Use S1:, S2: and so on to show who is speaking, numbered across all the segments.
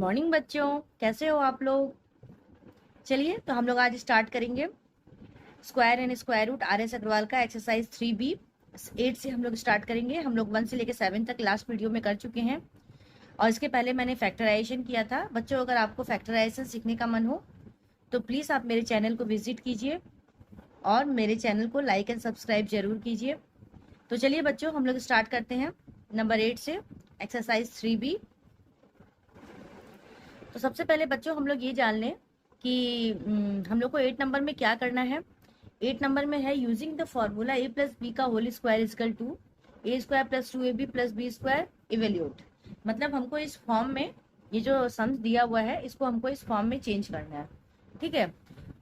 S1: Morning बच्चों, कैसे हो आप लोग। चलिए तो हम लोग आज स्टार्ट करेंगे square and square root R S Agarwal का एक्सरसाइज 3B 8 से हम लोग स्टार्ट करेंगे। हम लोग 1 से लेकर 7 तक लास्ट वीडियो में कर चुके हैं और इसके पहले मैंने फैक्टराइजेशन किया था। बच्चों, अगर आपको फैक्टराइजेशन सीखने का मन हो तो प्लीज़ आप मेरे चैनल को विजिट कीजिए और मेरे चैनल को लाइक एंड सब्सक्राइब जरूर कीजिए। तो चलिए बच्चों, हम लोग स्टार्ट करते हैं नंबर 8 से एक्सरसाइज 3B। तो सबसे पहले बच्चों हम लोग ये जान लें कि हम लोग को 8 नंबर में क्या करना है। 8 नंबर में है using the formula a plus B का whole square is equal to A square plus 2ab plus B square evaluate. मतलब हमको इस फॉर्म में ये जो सम्स दिया हुआ है इसको हमको इस फॉर्म में चेंज करना है। ठीक है,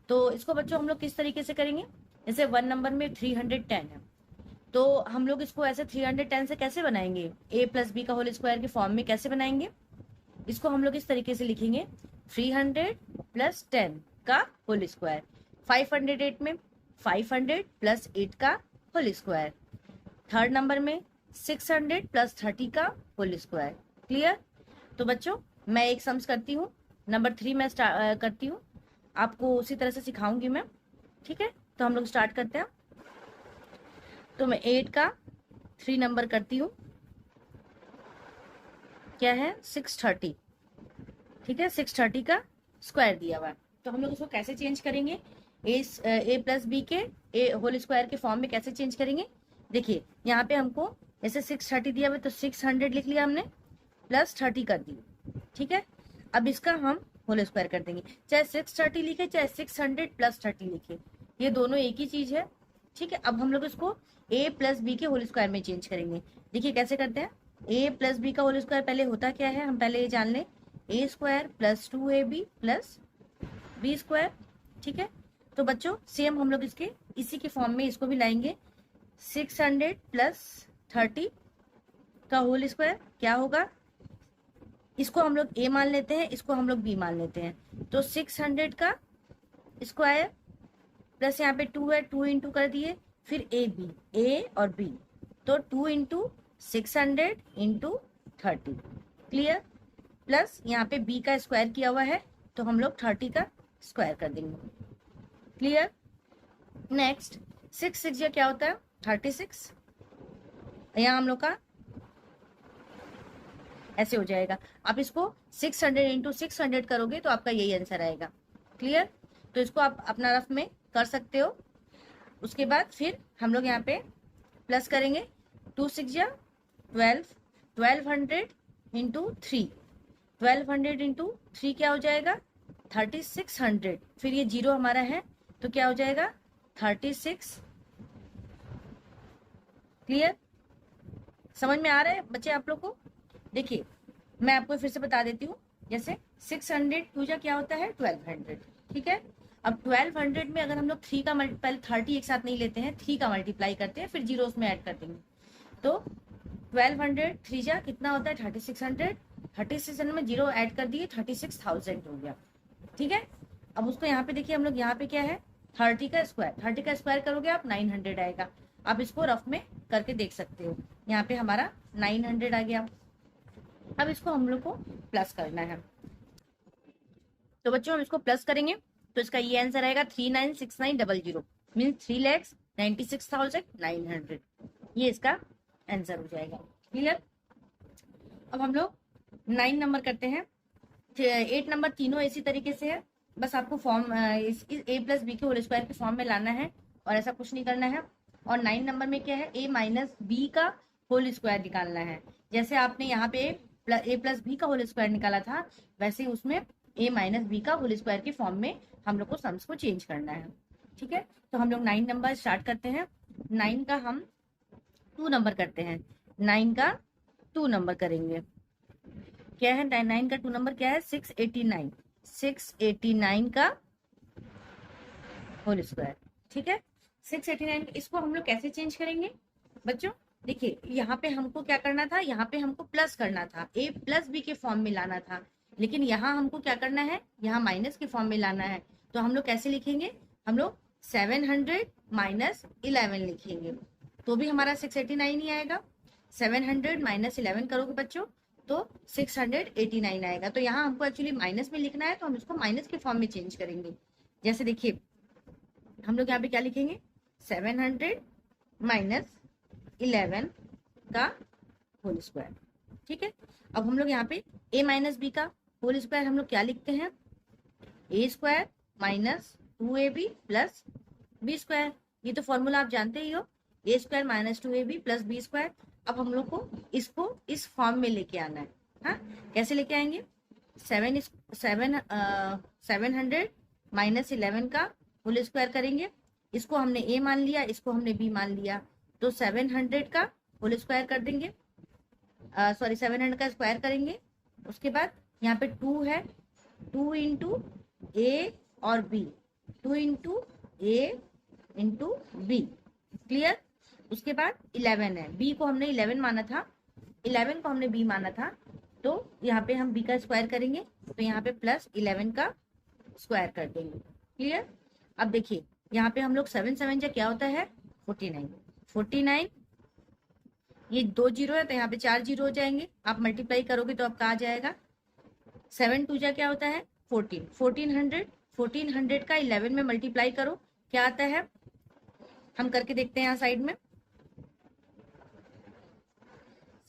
S1: तो इसको बच्चों हम लोग किस तरीके से करेंगे। जैसे 1 नंबर में 310 है तो हम लोग इसको ऐसे 310 से कैसे बनाएंगे, a प्लस बी का होल स्क्वायर के फॉर्म में कैसे बनाएंगे। इसको हम लोग इस तरीके से लिखेंगे 300 प्लस 10 का होल स्क्वायर। 508 में 500 प्लस 8 का होल स्क्वायर। थर्ड नंबर में 600 प्लस 30 का होल स्क्वायर। क्लियर। तो बच्चों मैं एक सम्स करती हूँ, नंबर 3 में करती हूँ, आपको उसी तरह से सिखाऊंगी मैं। ठीक है, तो हम लोग स्टार्ट करते हैं। तो मैं 8 का 3 नंबर करती हूँ, क्या है 630। ठीक है, 630 का स्क्वायर दिया हुआ है। तो हम लोग उसको कैसे चेंज करेंगे, ए प्लस बी के ए होल स्क्वायर के फॉर्म में कैसे चेंज करेंगे। देखिए यहाँ पे हमको जैसे 630 दिया हुआ है तो 600 लिख लिया हमने, प्लस 30 कर दी। ठीक है, अब इसका हम होल स्क्वायर कर देंगे, चाहे 630 लिखे चाहे 600 प्लस 30 लिखे, ये दोनों एक ही चीज है। ठीक है, अब हम लोग इसको ए प्लस बी के होल स्क्वायर में चेंज करेंगे। देखिए कैसे करते हैं। ए प्लस बी का होल स्क्वायर पहले होता क्या है, हम पहले ये जान लें, A square plus 2ab plus B square. ठीक है, तो बच्चों सेम हम लोग इसके इसी के फॉर्म में इसको भी लाएंगे। 600 प्लस 30 का होल स्क्वायर क्या होगा, इसको हम लोग ए मान लेते हैं, इसको हम लोग बी मान लेते हैं। तो 600 का स्क्वायर प्लस यहाँ पे 2 है, 2 इंटू कर दिए, फिर ए बी, ए और बी, तो 2 इंटू 600 इंटू 30। क्लियर। प्लस यहाँ पे b का स्क्वायर किया हुआ है तो हम लोग 30 का स्क्वायर कर देंगे। क्लियर। नेक्स्ट 6 6 क्या होता है 36, यहाँ हम लोग का ऐसे हो जाएगा। आप इसको 600 इंटू 600 करोगे तो आपका यही आंसर आएगा। क्लियर। तो इसको आप अपना रफ में कर सकते हो। उसके बाद फिर हम लोग यहाँ पे प्लस करेंगे, 2 6 12, 1200 इंटू 3, 1200 इंटू 3 क्या हो जाएगा 3600। फिर ये जीरो हमारा है तो क्या हो जाएगा 36। क्लियर। समझ में आ रहा है बच्चे आप लोग को। देखिए मैं आपको फिर से बता देती हूँ, जैसे 600 पूजा क्या होता है 1200। ठीक है, अब 1200 में अगर हम लोग 3 का पहले 30 एक साथ नहीं लेते हैं, 3 का मल्टीप्लाई करते हैं, फिर जीरो उसमें ऐड कर देंगे। तो 1200 3 जा कितना होता है 3600, 3600 में जीरो ऐड कर दिए 36,000 हो गया। ठीक है, अब उसको यहाँ पे देखिए, हम लोग यहाँ पे क्या है 30 का स्क्वायर, 30 का स्क्वायर करोगे आप 900 आएगा। आप इसको रफ में करके देख सकते हो, यहाँ पे हमारा 900 आ गया। अब इसको हम लोग को प्लस करना है, तो बच्चों हम इसको प्लस करेंगे तो इसका ये आंसर आएगा 396900 मीन 3,96,900। ये इसका आंसर हो जाएगा। क्लियर। अब हम लोग 9 नंबर करते हैं। 8 नंबर तीनों इसी तरीके से है, बस आपको फॉर्म ए प्लस बी के होल स्क्वायर के फॉर्म में लाना है और ऐसा कुछ नहीं करना है। और 9 नंबर में क्या है, ए माइनस बी का होल स्क्वायर निकालना है। जैसे आपने यहाँ पे ए प्लस बी का होल स्क्वायर निकाला था, वैसे उसमें ए माइनस बी का होल स्क्वायर के फॉर्म में हम लोग को सम्स को चेंज करना है। ठीक है, तो हम लोग 9 नंबर स्टार्ट करते हैं। 9 का हम 2 नंबर करते हैं, 9 का 2 नंबर करेंगे। क्या है 9 का 2 नंबर क्या है 689, 689 का होल स्क्वायर। ठीक है, 689, इसको हम लोग कैसे चेंज करेंगे बच्चों। देखिए यहाँ पे हमको क्या करना था, यहाँ पे हमको प्लस करना था, ए प्लस बी के फॉर्म में लाना था, लेकिन यहाँ हमको क्या करना है, यहाँ माइनस के फॉर्म में लाना है। तो हम लोग कैसे लिखेंगे, हम लोग 700 माइनस 11 लिखेंगे तो भी हमारा 689 ही आएगा। 700 माइनस 11 करोगे बच्चों तो 689 आएगा। तो यहाँ हमको एक्चुअली माइनस में लिखना है, तो हम इसको माइनस के फॉर्म में चेंज करेंगे। जैसे देखिए हम लोग यहाँ पे क्या लिखेंगे, 700 माइनस 11 का होल स्क्वायर। ठीक है, अब हम लोग यहाँ पे a माइनस बी का होल स्क्वायर हम लोग क्या लिखते हैं, A square minus 2ab plus B square. ये तो फॉर्मूला आप जानते ही हो, A square minus 2ab plus B square. अब हम लोग को इसको इस फॉर्म में लेके आना है। हाँ, कैसे लेके आएंगे, 700 माइनस 11 का होल स्क्वायर करेंगे। इसको हमने ए मान लिया, इसको हमने बी मान लिया, तो 700 का होल स्क्वायर कर देंगे, सॉरी 700 का स्क्वायर करेंगे। उसके बाद यहाँ पे 2 है, 2 इंटू ए और बी, 2 इंटू ए इंटू बी, क्लियर। उसके बाद 11 है, बी को हमने 11 माना था, 11 को हमने बी माना था, तो यहाँ पे हम बी का स्क्वायर करेंगे, तो यहाँ पे प्लस 11 का स्क्वायर कर देंगे, क्लियर। अब देखिए यहाँ पे हम लोग 7 7 जा क्या होता है, 49, 49, ये 2 जीरो है तो यहाँ पे 4 जीरो हो जाएंगे, आप मल्टीप्लाई करोगे तो आपका आ जाएगा। 7 2 जा क्या होता है, 14, 1400, 1400 का 11 में मल्टीप्लाई करो क्या आता है, हम करके देखते हैं यहाँ साइड में।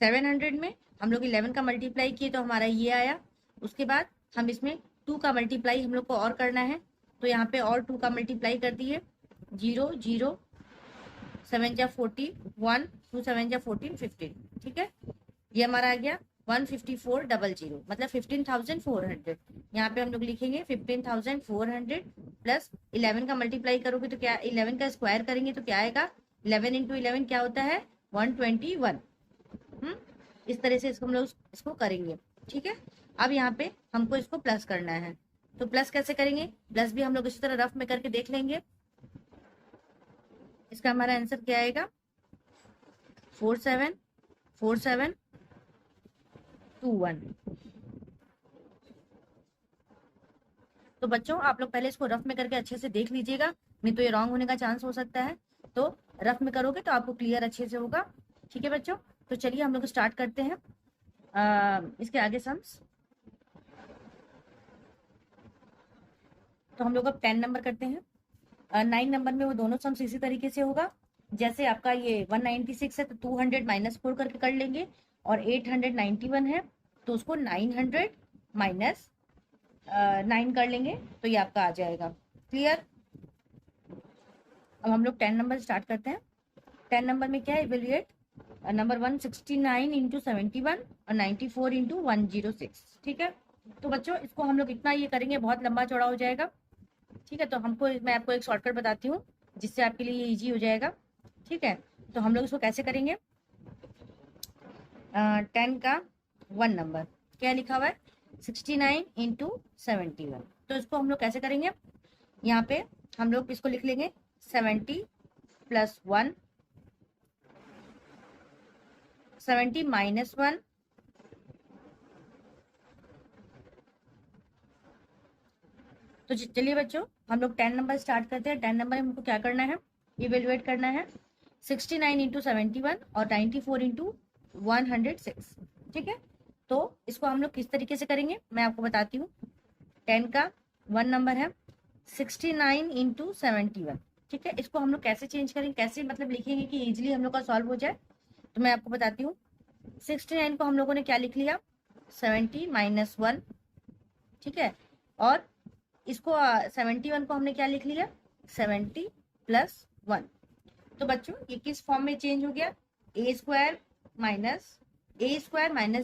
S1: 700 में हम लोग 11 का मल्टीप्लाई किए तो हमारा ये आया। उसके बाद हम इसमें 2 का मल्टीप्लाई हम लोग को और करना है, तो यहाँ पे और 2 का मल्टीप्लाई कर दिए, 0 0 7 जा 40, 1 2 7 जा 14 15, ठीक है, ये हमारा आ गया 15400, मतलब 15,400। यहाँ पे हम लोग लिखेंगे 15,400 प्लस 11 का मल्टीप्लाई करोगे तो क्या, 11 का स्क्वायर करेंगे तो क्या आएगा, 11 इंटू 11 क्या होता है, 121। इस तरह से इसको हम लोग इसको करेंगे, ठीक है। अब यहाँ पे हमको इसको प्लस करना है, तो प्लस कैसे करेंगे, प्लस भी हम लोग इसी तरह रफ में करके देख लेंगे। इसका हमारा आंसर क्या आएगा, 474721। तो बच्चों आप लोग पहले इसको रफ में करके अच्छे से देख लीजिएगा, नहीं तो ये रॉन्ग होने का चांस हो सकता है, तो रफ में करोगे तो आपको क्लियर अच्छे से होगा, ठीक है बच्चों। तो चलिए हम लोग स्टार्ट करते हैं इसके आगे सम्स। तो हम लोग अब 10 नंबर करते हैं, 9 नंबर में वो दोनों सम्स इसी तरीके से होगा, जैसे आपका ये 196 है तो 200 माइनस 4 करके कर लेंगे, और 891 है तो उसको 900 माइनस 9 कर लेंगे, तो ये आपका आ जाएगा, क्लियर। अब हम लोग 10 नंबर स्टार्ट करते हैं। 10 नंबर में क्या है, इवेल्युएट नंबर 169 इंटू 71 और 94 इंटू 106, ठीक है। तो बच्चों इसको हम लोग इतना ये करेंगे, बहुत लंबा चौड़ा हो जाएगा, ठीक है। तो मैं आपको एक शॉर्टकट बताती हूँ जिससे आपके लिए इजी हो जाएगा, ठीक है। तो हम लोग इसको कैसे करेंगे, 10 का 1 नंबर क्या लिखा हुआ है, 69 इंटू 71, तो इसको हम लोग कैसे करेंगे, यहाँ पे हम लोग इसको लिख लेंगे 70 प्लस 1, 70 माइनस 1, तो चलिए बच्चों हम लोग 10 नंबर स्टार्ट करते हैं। 10 नंबर में हमको क्या करना है, इवेल्युएट करना है 69 इंटू 71 और 94 इंटू 106, ठीक है। तो इसको हम लोग किस तरीके से करेंगे मैं आपको बताती हूँ। 10 का 1 नंबर है 69 इंटू 71, ठीक है। इसको हम लोग कैसे चेंज करेंगे, कैसे मतलब लिखेंगे कि इजिली हम लोग का सॉल्व हो जाए, तो मैं आपको बताती हूँ। 69 को हम लोगों ने क्या लिख लिया, 70 माइनस 1, ठीक है, और इसको 71 को हमने क्या लिख लिया, 70 प्लस 1। तो बच्चों ये किस फॉर्म में चेंज हो गया, ए स्क्वायर माइनस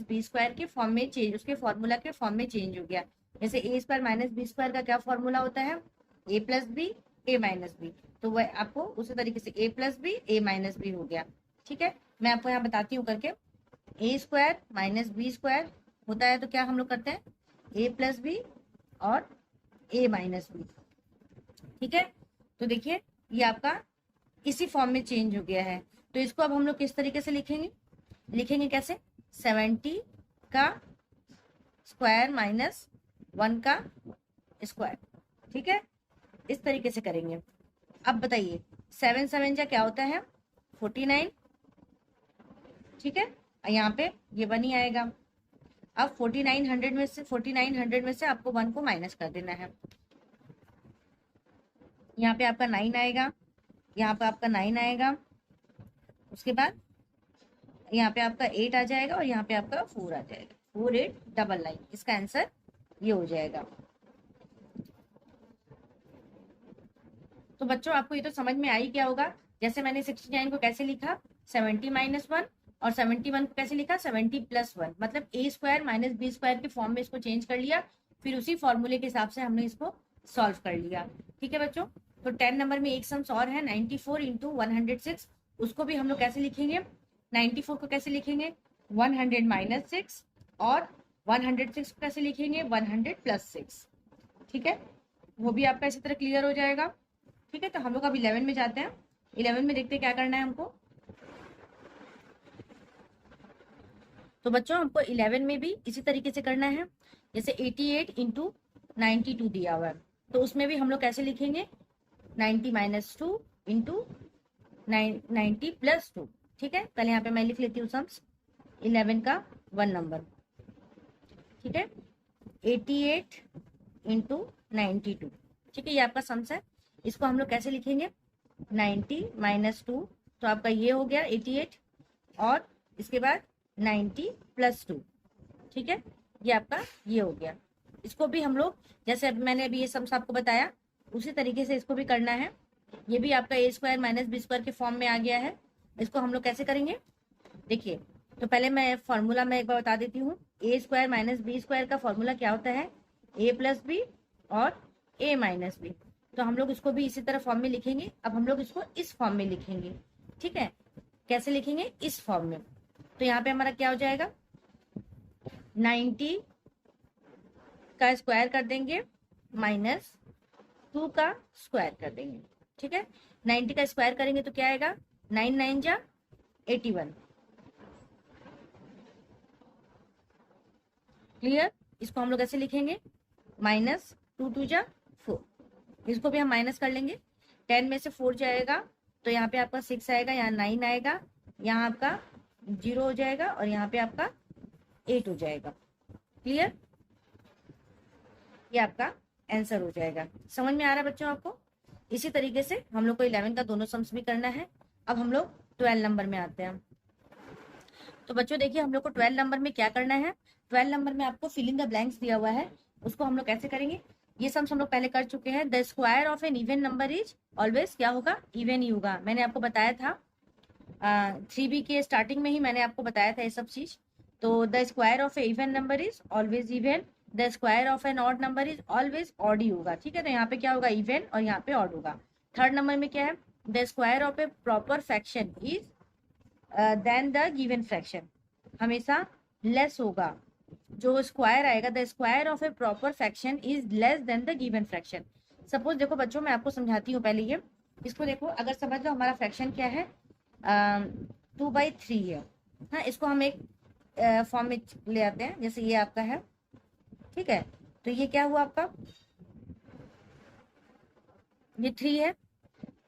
S1: बी स्क्वायर के फॉर्म में चेंज, उसके फॉर्मूला के फॉर्म में चेंज हो गया। जैसे ए स्क्वायर माइनस बी स्क्वायर का क्या फॉर्मूला होता है, ए प्लस बी ए माइनस बी, तो वह आपको उसी तरीके से ए प्लस बी ए माइनस बी हो गया, ठीक है। मैं आपको यहाँ बताती हूँ करके, ए स्क्वायर माइनस बी स्क्वायर होता है तो क्या हम लोग करते हैं, ए प्लस बी और ए माइनस बी, ठीक है। तो देखिए ये आपका इसी फॉर्म में चेंज हो गया है, तो इसको अब हम लोग किस तरीके से लिखेंगे कैसे, 70 का स्क्वायर माइनस 1 का स्क्वायर, ठीक है, इस तरीके से करेंगे। अब बताइए 7 7 जा क्या होता है, 49, ठीक है, यहाँ पे ये 1 ही आएगा, अब 4900 में से आपको 1 को माइनस कर देना है। यहाँ पे आपका 9 आएगा, यहाँ पे आपका 9 आएगा, उसके बाद यहाँ पे आपका 8 आ जाएगा और यहाँ पे आपका 4 आ जाएगा, 4899। इसका आंसर ये हो जाएगा। तो बच्चों आपको ये तो समझ में आई क्या होगा, जैसे मैंने 69 को कैसे लिखा 70 माइनस 1, और 71 को कैसे लिखा 70 प्लस 1, मतलब ए स्क्वायर माइनस बी स्क्वायर के फॉर्म में इसको चेंज कर लिया, फिर उसी फॉर्मूले के हिसाब से हमने इसको सॉल्व कर लिया। ठीक है बच्चों, तो 10 नंबर में एक सम्स और है 94 इंटू 106, उसको भी हम लोग कैसे लिखेंगे, 94 को कैसे लिखेंगे 100 माइनस 6, और 106 को कैसे लिखेंगे 100 प्लस 6। ठीक है, वो भी आपका इसी तरह क्लियर हो जाएगा। ठीक है, तो हम लोग अब 11 में जाते हैं। 11 में देखते हैं क्या करना है हमको। तो बच्चों हमको 11 में भी इसी तरीके से करना है, जैसे 88 इंटू 92 दिया हुआ है, तो उसमें भी हम लोग कैसे लिखेंगे 90 माइनस 2 इंटू 90 प्लस 2। ठीक है, पहले यहाँ पे मैं लिख लेती हूँ सम्स 11 का 1 नंबर। ठीक है, 88 इंटू 92। ठीक है, ये आपका सम्स है। इसको हम लोग कैसे लिखेंगे 90 माइनस 2, तो आपका ये हो गया 88, और इसके बाद 90 प्लस 2। ठीक है, ये आपका ये हो गया। इसको भी हम लोग जैसे मैंने अभी ये सम्स आपको बताया उसी तरीके से इसको भी करना है। ये भी आपका ए स्क्वायर माइनस बी स्क्वायर के फॉर्म में आ गया है। इसको हम लोग कैसे करेंगे देखिए, तो पहले मैं फॉर्मूला में एक बार बता देती हूँ। ए स्क्वायर माइनस बी स्क्वायर का फॉर्मूला क्या होता है, ए प्लस बी और ए माइनस बी। तो हम लोग इसको भी इसी तरह फॉर्म में लिखेंगे। अब हम लोग इसको इस फॉर्म में लिखेंगे। ठीक है, कैसे लिखेंगे इस फॉर्म में, तो यहाँ पे हमारा क्या हो जाएगा 90 का स्क्वायर कर देंगे माइनस 2 का स्क्वायर कर देंगे। ठीक है, 90 का स्क्वायर करेंगे तो क्या आएगा 9 9 जा 81। क्लियर, इसको हम लोग ऐसे लिखेंगे माइनस 2 2 जा 4। इसको भी हम माइनस कर लेंगे, 10 में से 4 जाएगा तो यहाँ पे आपका 6 आएगा, यहाँ 9 आएगा, यहाँ आपका 0 हो जाएगा, और यहाँ पे आपका 8 हो जाएगा। क्लियर, ये आपका आंसर हो जाएगा। समझ में आ रहा है बच्चों आपको। इसी तरीके से हम लोग को 11 का दोनों सम्स भी करना है। अब हम लोग 12 नंबर में आते हैं। तो बच्चों देखिए हम लोग को 12 नंबर में क्या करना है, 12 नंबर में आपको फिलिंग द ब्लैंक्स दिया हुआ है, उसको हम लोग कैसे करेंगे। ये सम्स हम लोग पहले कर चुके हैं। The square of an even number is always क्या होगा इवन ही होगा। मैंने आपको बताया था 3B के स्टार्टिंग में ही मैंने आपको बताया था ये सब चीज। तो the square of a even number is always even, the square of an odd number is always odd ही होगा। ठीक है, तो यहाँ पे क्या होगा इवन और यहाँ पे ऑड होगा। थर्ड नंबर में क्या है, the square of a proper fraction is then the given fraction, हमेशा लेस होगा। जो स्क्वायर आएगा the square of a proper fraction is less than the given fraction. Suppose देखो बच्चों मैं आपको समझाती हूँ पहले ये, इसको देखो अगर समझ लो हमारा फ्रैक्शन क्या है 2/3 है। हाँ, इसको हम एक फॉर्म में ले आते हैं, जैसे ये आपका है। ठीक है, तो ये क्या हुआ आपका ये 3 है,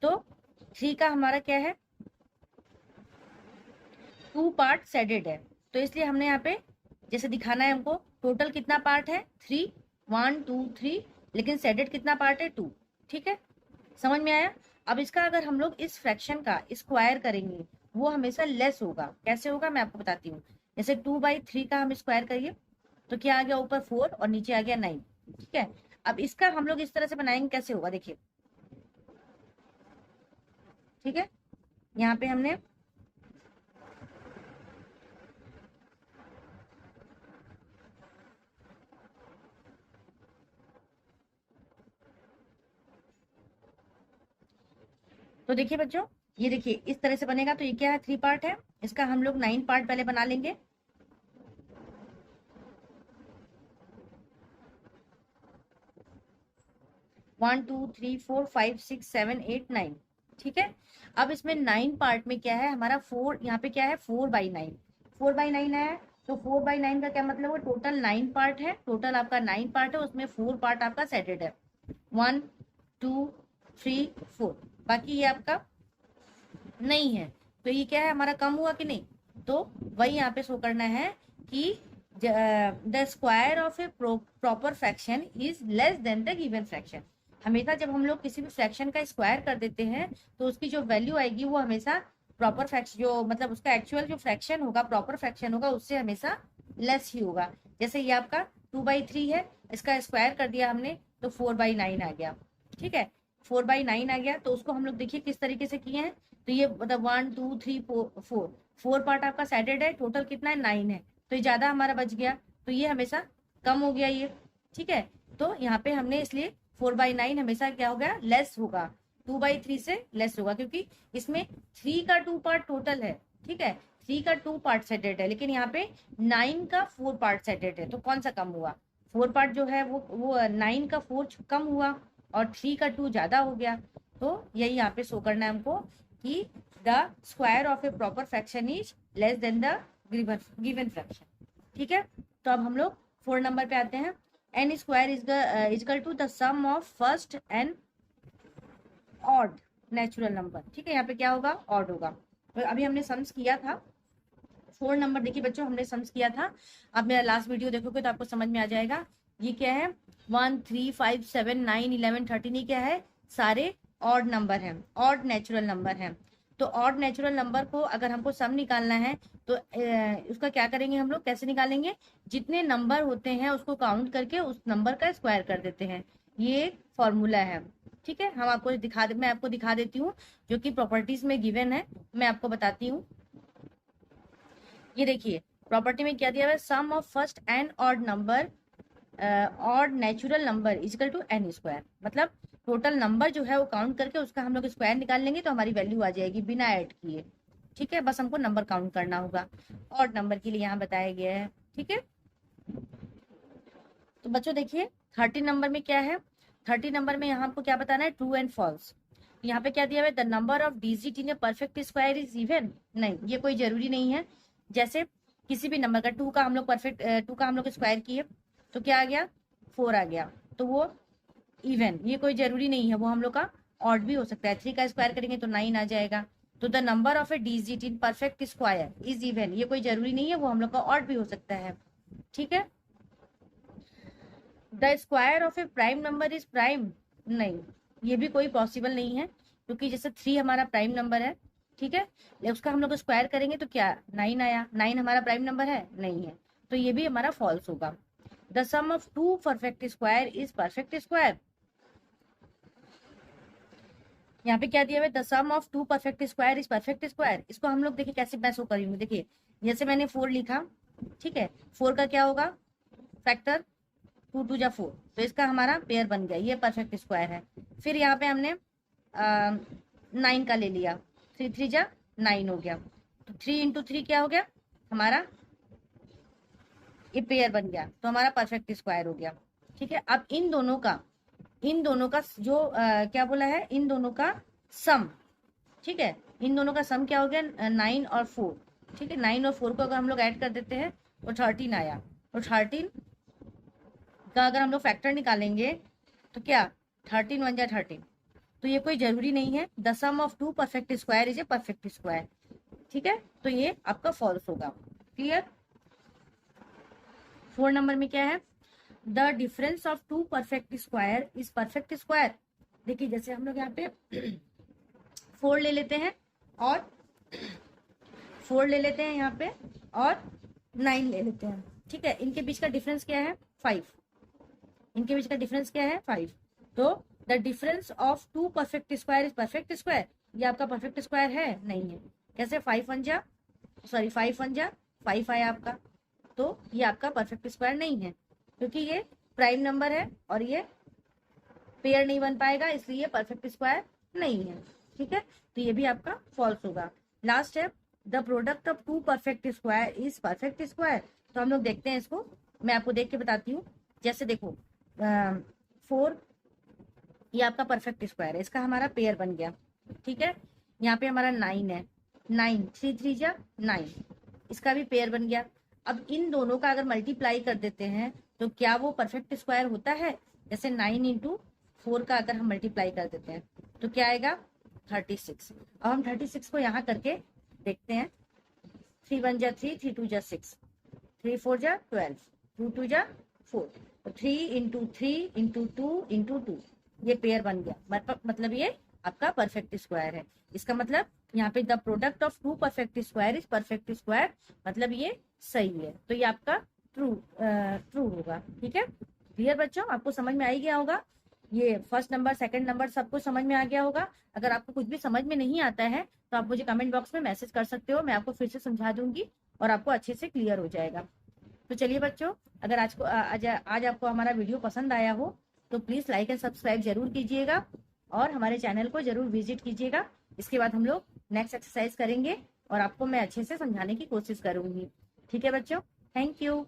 S1: तो 3 का हमारा क्या है 2 पार्ट सेडेड है, तो इसलिए हमने यहाँ पे जैसे दिखाना है हमको टोटल कितना पार्ट है 3 1 2 3, लेकिन सेडेड कितना पार्ट है 2। ठीक है, समझ में आया। अब इसका अगर हम लोग इस फ्रैक्शन का स्क्वायर करेंगे वो हमेशा लेस होगा। कैसे होगा मैं आपको बताती हूँ। जैसे 2/3 का हम स्क्वायर करिए तो क्या आ गया ऊपर 4 और नीचे आ गया 9। ठीक है, अब इसका हम लोग इस तरह से बनाएंगे, कैसे होगा देखिए। ठीक है, यहाँ पे हमने तो देखिए बच्चों ये देखिए इस तरह से बनेगा। तो ये क्या है 3 पार्ट है, इसका हम लोग 9 पार्ट पहले बना लेंगे। One two three four five six seven eight 9। ठीक है, अब इसमें 9 पार्ट में क्या है हमारा 4, यहाँ पे क्या है 4/9, 4/9 है। तो 4/9 का क्या मतलब है टोटल 9 पार्ट है, टोटल आपका 9 पार्ट है, उसमें 4 पार्ट आपका सेटेड है 1 2 3 4, बाकी ये आपका नहीं है। तो ये क्या है हमारा कम हुआ कि नहीं, तो वही यहाँ पे शो करना है कि the square of a proper fraction is less than the given fraction. हमेशा जब हम लोग किसी भी फ्रैक्शन का स्क्वायर कर देते हैं तो उसकी जो वैल्यू आएगी वो हमेशा प्रॉपर फ्रैक्शन, जो मतलब उसका एक्चुअल जो फ्रैक्शन होगा, प्रॉपर फ्रैक्शन होगा, उससे हमेशा लेस ही होगा। जैसे ये आपका 2/3 है, इसका स्क्वायर कर दिया हमने तो 4/9 आ गया। ठीक है, 4/9 आ गया। तो उसको हम लोग देखिए किस तरीके से किए हैं। तो ये मतलब 1 2 3 4 4 पार्ट आपका सेटेड है, टोटल कितना है 9 है, तो ये ज्यादा हमारा बच गया, तो ये हमेशा कम हो गया ये। ठीक है, तो यहाँ पे हमने इसलिए 4/9 हमेशा क्या हो गया, लेस होगा, 2/3 से लेस होगा, क्योंकि इसमें 3 का 2 पार्ट टोटल है। ठीक है, 3 का 2 पार्ट सेटेड है, लेकिन यहाँ पे 9 का 4 पार्ट सेटेड है, तो कौन सा कम हुआ, 4 पार्ट जो है वो 9 का 4 कम हुआ और 3 का 2 ज्यादा हो गया। तो यही यहाँ पे शो करना है हमको कि the square of a proper fraction is less than the given fraction. ठीक है, तो अब हम लोग 4 नंबर पे आते हैं। N square is equal to the sum of first and odd natural number. ठीक है, यहाँ पे क्या होगा, ऑड होगा। तो अभी हमने सम्स किया था 4 नंबर, देखिए बच्चों हमने सम्स किया था, आप मेरा लास्ट वीडियो देखोगे तो आपको समझ में आ जाएगा। ये क्या है, 1 3 5 7 9 11 13, ये क्या है, सारे ऑड नंबर हैं, ऑड नेचुरल नंबर हैं। तो ऑड नेचुरल नंबर को अगर हमको सम निकालना है तो उसका क्या करेंगे हम लोग, कैसे निकालेंगे, जितने नंबर होते हैं उसको काउंट करके उस नंबर का स्क्वायर कर देते हैं, ये एक फॉर्मूला है। ठीक है, हम आपको मैं आपको दिखा देती हूँ, जो कि प्रॉपर्टीज में गिवन है, मैं आपको बताती हूँ। ये देखिए प्रॉपर्टी में क्या दिया हुआ है, sum of first and odd number, odd natural number equal to N square. मतलब टोटल नंबर जो है वो काउंट करके उसका हम लोग स्क्वायर निकाल लेंगे तो हमारी वैल्यू आ जाएगी बिना ऐड किए। ठीक है, बस हमको नंबर काउंट करना होगा, ऑड नंबर के लिए यहाँ बताया गया है। ठीक है, तो बच्चों देखिए 30 नंबर में क्या है, 30 नंबर में यहाँ आपको क्या बताना है, ट्रू एंड फॉल्स। यहाँ पे क्या दिया हुआ है, the number of digit in A perfect square is even. नहीं, ये कोई जरूरी नहीं है। जैसे किसी भी नंबर का 2 का हम लोग टू का हम लोग स्क्वायर किए तो क्या आ गया, 4 आ गया, तो वो इवन, ये कोई जरूरी नहीं है, वो हम लोग का ऑड भी हो सकता है। 3 का स्क्वायर करेंगे तो 9 आ जाएगा। तो the number of A digit in perfect square is even, ये कोई जरूरी नहीं है, वो हम लोग का ऑड भी हो सकता है। ठीक है, the square of A prime number is prime. नहीं, ये भी कोई पॉसिबल नहीं है, क्योंकि जैसे 3 हमारा प्राइम नंबर है, ठीक है, उसका हम लोग स्क्वायर करेंगे तो क्या 9 आया, 9 हमारा प्राइम नंबर है, नहीं है, तो ये भी हमारा फॉल्स होगा। The sum of 2 perfect square is perfect square. यहाँ पे क्या दिया हुआ है, the sum of 2 perfect square is perfect square. इसको हम लोग देखिए कैसे मैं शो करूंगी, देखिए जैसे मैंने 4 लिखा, ठीक है, 4 का क्या होगा, फैक्टर, 2 2 जा 4, तो इसका हमारा पेयर बन गया, ये परफेक्ट स्क्वायर है। फिर यहाँ पे हमने 9 का ले लिया, 3 3 जा 9 हो गया, तो 3 इंटू 3 क्या हो गया हमारा, ये पेयर बन गया, तो हमारा परफेक्ट स्क्वायर हो गया। ठीक है, अब इन दोनों का जो क्या बोला है, इन दोनों का सम, ठीक है, इन दोनों का सम क्या हो गया, 9 और 4। ठीक है, 9 और 4 को अगर हम लोग ऐड कर देते हैं तो 13 आया, तो 13 का अगर हम लोग फैक्टर निकालेंगे तो क्या, 13 1 जा 13, तो ये कोई जरूरी नहीं है। The sum of 2 perfect square is a perfect square. ठीक है, तो ये आपका फॉल्स होगा। क्लियर। 4 नंबर में क्या है, the difference of 2 perfect square is perfect square. देखिए जैसे हम लोग यहाँ पे 4 ले लेते हैं और 4 ले लेते हैं यहाँ पे और 9 ले लेते हैं। ठीक है, इनके बीच का डिफरेंस क्या है, 5, इनके बीच का डिफरेंस क्या है, 5। तो the difference of 2 perfect square is perfect square. ये आपका परफेक्ट स्क्वायर है, नहीं है। कैसे, 5 1 जा 5 आया आपका, तो ये आपका परफेक्ट स्क्वायर नहीं है, क्योंकि ये प्राइम नंबर है और ये पेयर नहीं बन पाएगा, इसलिए ये परफेक्ट स्क्वायर नहीं है। ठीक है, तो ये भी आपका फॉल्स होगा। लास्ट है, the product of 2 perfect square is perfect square. तो हम लोग देखते हैं इसको, मैं आपको देख के बताती हूँ। जैसे देखो 4, ये आपका परफेक्ट स्क्वायर है, इसका हमारा पेयर बन गया। ठीक है, यहाँ पे हमारा 9 है, 9 3 3 जा 9, इसका भी पेयर बन गया। अब इन दोनों का अगर मल्टीप्लाई कर देते हैं तो क्या वो परफेक्ट स्क्वायर होता है। जैसे 9 इंटू 4 का अगर हम मल्टीप्लाई कर देते हैं तो क्या आएगा, 36। अब हम 36 को यहाँ करके देखते हैं, 3 1 जा 3, 3 2 जा 6, 3 4 जा 12, 2 2 जा 4, तो 3 इंटू 3 इंटू 2 इंटू 2, ये पेयर बन गया। मतलब ये आपका परफेक्ट स्क्वायर है। इसका मतलब यहाँ पे the product of two perfect square is perfect square, मतलब ये सही है। तो ये आपका ट्रू होगा। ठीक है, क्लियर बच्चों, आपको समझ में आ ही गया होगा। ये फर्स्ट नंबर सेकंड नंबर सबको समझ में आ गया होगा। अगर आपको कुछ भी समझ में नहीं आता है तो आप मुझे कमेंट बॉक्स में मैसेज कर सकते हो, मैं आपको फिर से समझा दूंगी और आपको अच्छे से क्लियर हो जाएगा। तो चलिए बच्चों, अगर आज आपको हमारा वीडियो पसंद आया हो तो प्लीज लाइक एंड सब्सक्राइब जरूर कीजिएगा और हमारे चैनल को जरूर विजिट कीजिएगा। इसके बाद हम लोग नेक्स्ट एक्सरसाइज करेंगे और आपको मैं अच्छे से समझाने की कोशिश करूंगी। ठीक है बच्चों, थैंक यू।